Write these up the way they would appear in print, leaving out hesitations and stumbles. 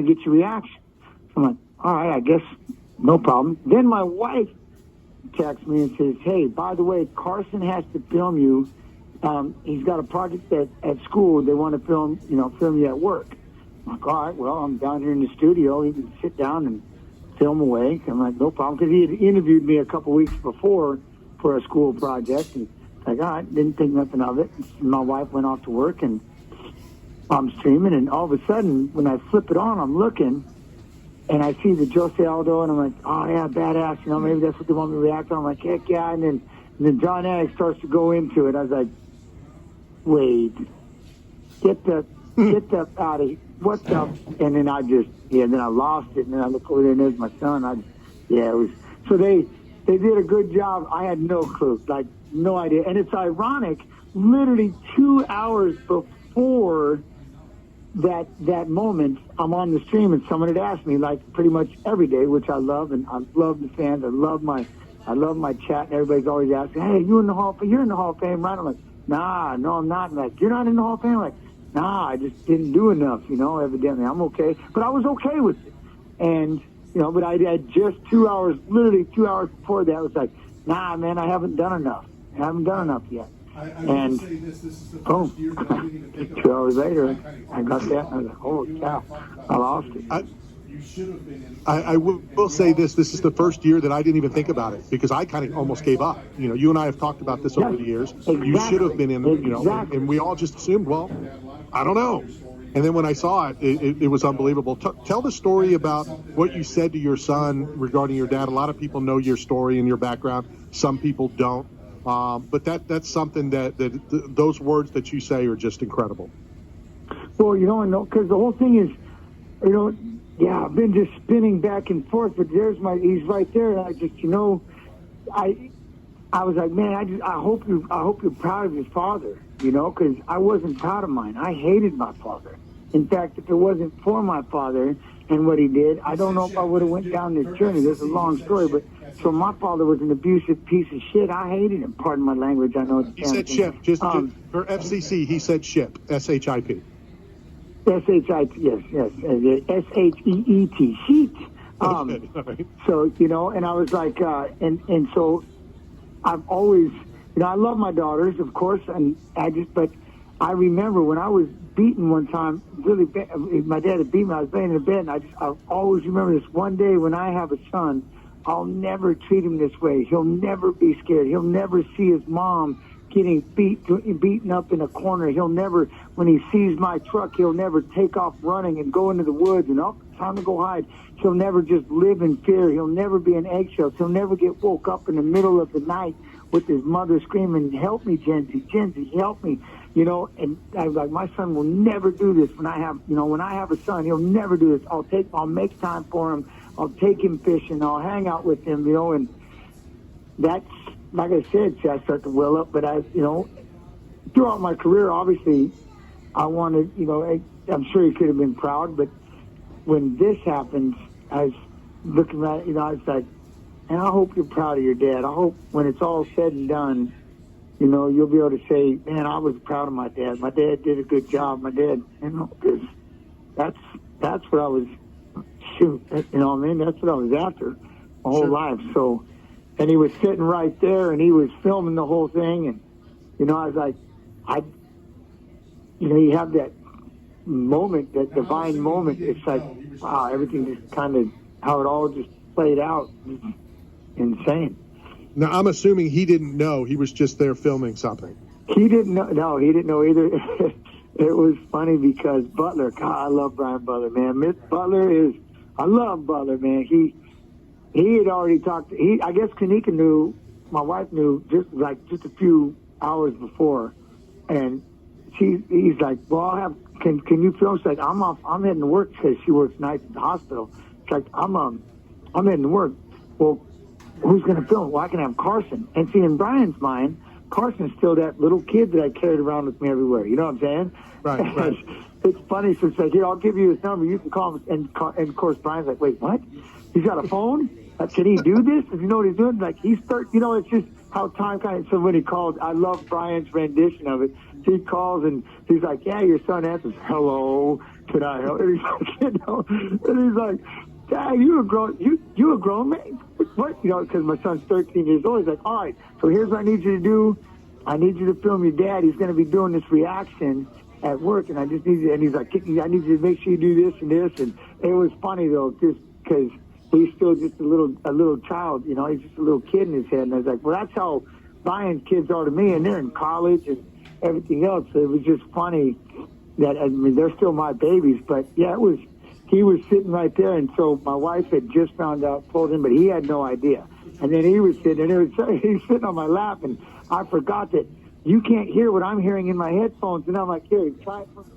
to get your reaction. I'm like, all right, I guess no problem. Then my wife texts me and says, hey, by the way, Carson has to film you. He's got a project at school. They want to film you at work. I'm like, all right, well, I'm down here in the studio. He can sit down and film away. I'm like, no problem, because he had interviewed me a couple weeks before for a school project. And like, all right, didn't think nothing of it. My wife went off to work, and I'm streaming, and all of a sudden, when I flip it on, I'm looking, and I see the Jose Aldo, and I'm like, oh, yeah, badass. Maybe that's what they want me to react on. I'm like, heck yeah. And then John Anik starts to go into it. I was like, wait, get the out of here. What the? And then then I lost it. And then I look over there, and there's my son. It was, so they did a good job. I had no clue, like no idea. And it's ironic, literally 2 hours before that moment, I'm on the stream, and someone had asked me, like, pretty much every day, which I love, and I love the fans. I love my chat, and everybody's always asking, hey, you're in the Hall of Fame, right? I'm like, nah, no, I'm not. I'm like, you're not in the Hall of Fame? I'm like, nah, I just didn't do enough, evidently. I'm okay. But I was okay with it. And, but I had just 2 hours, literally 2 hours before that, I was like, nah, man, I haven't done enough. I haven't done enough yet. And this is the first year that I didn't even think 2 hours later, I got that, and I was like, holy cow, I lost it. I will say this is the first year that I didn't even think about it, because I kind of almost gave up. You and I have talked about this over the years. Exactly. You should have been in, and we all just assumed, well, I don't know. And then when I saw it, it was unbelievable. Tell the story about what you said to your son regarding your dad. A lot of people know your story and your background. Some people don't. But that's something that those words that you say are just incredible. Well, because the whole thing is, I've been just spinning back and forth, but he's right there, and I just, I was like, man, I hope you're proud of your father, because I wasn't proud of mine. I hated my father. In fact, if it wasn't for my father and what he did, I don't know if I would have went down this journey. This is a long story, but so my father was an abusive piece of shit. I hated him. Pardon my language. I know it's he said ship. Just for FCC, he said ship. S-H-I-P. S-H-I-T, yes. S-H-E-E-T, sheet. Right. So, and I was like, and so I've always, I love my daughters, of course, and but I remember when I was beaten one time, really bad, my dad had beat me, I was laying in bed, and I always remember this one day when I have a son, I'll never treat him this way. He'll never be scared. He'll never see his mom getting beaten up in a corner. He'll never, when he sees my truck, he'll never take off running and go into the woods and, time to go hide. He'll never just live in fear. He'll never be in eggshells. He'll never get woke up in the middle of the night with his mother screaming, help me, Jenzy, help me. And I was like, my son will never do this. When I have a son, he'll never do this. I'll make time for him. I'll take him fishing. I'll hang out with him, and that's, like I said, I start to well up, but throughout my career, obviously, I wanted, I'm sure he could have been proud, but when this happened, I was looking at, I was like, and I hope you're proud of your dad. I hope when it's all said and done, you'll be able to say, man, I was proud of my dad. My dad did a good job. My dad, because that's what I was, that's what I was after my whole life. So, and he was sitting right there, and he was filming the whole thing, and, I was like, you have that moment, that divine moment. It's like, wow, everything just kind of, how it all just played out. It's insane. Now, I'm assuming he didn't know. He was just there filming something. He didn't know. No, he didn't know either. It was funny because Butler, God, I love Brian Butler, man. I love Butler, man. He had already talked. I guess Kanika knew, my wife knew just a few hours before, and he's like, well, can you film? She's like, I'm heading to work, because she works nights at the hospital. It's like, I'm heading to work. Well, who's going to film? Well, I can have Carson. And see, in Brian's mind, Carson's still that little kid that I carried around with me everywhere. You know what I'm saying? Right. It's funny. So it's like, here, I'll give you his number. You can call him. And of course, Brian's like, wait, what? He's got a phone? Can he do this? Does he know what he's doing? Like, it's just how time kind of, so when he called, I love Brian's rendition of it. He calls and he's like, yeah, your son answers, hello. can I help? And he's like, you know, and he's like, Dad, you a grown man? What? You know, because my son's 13 years old. He's like, all right, so here's what I need you to do. I need you to film your dad. He's going to be doing this reaction at work, and I just need you. And he's like, I need you to make sure you do this and this. And it was funny though, just because he's still just a little child. You know, he's just a little kid in his head. And I was like, well, that's how Ryan's kids are to me, and they're in college and everything else. So it was just funny that, I mean, they're still my babies, but yeah, he was sitting right there, and so my wife had just found out, told him, but he had no idea. And then he was sitting, and he's sitting on my lap, and I forgot that you can't hear what I'm hearing in my headphones, and I'm like, here, try it for me.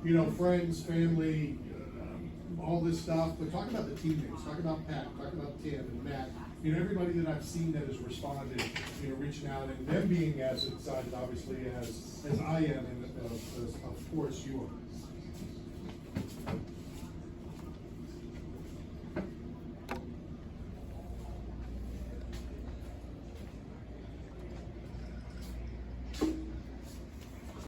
You know, friends, family, all this stuff, but talk about the teammates, talk about Pat, talk about Tim and Matt, you know, everybody that I've seen that has responded, you know, reaching out, and them being as excited, obviously, as I am, and of course you are.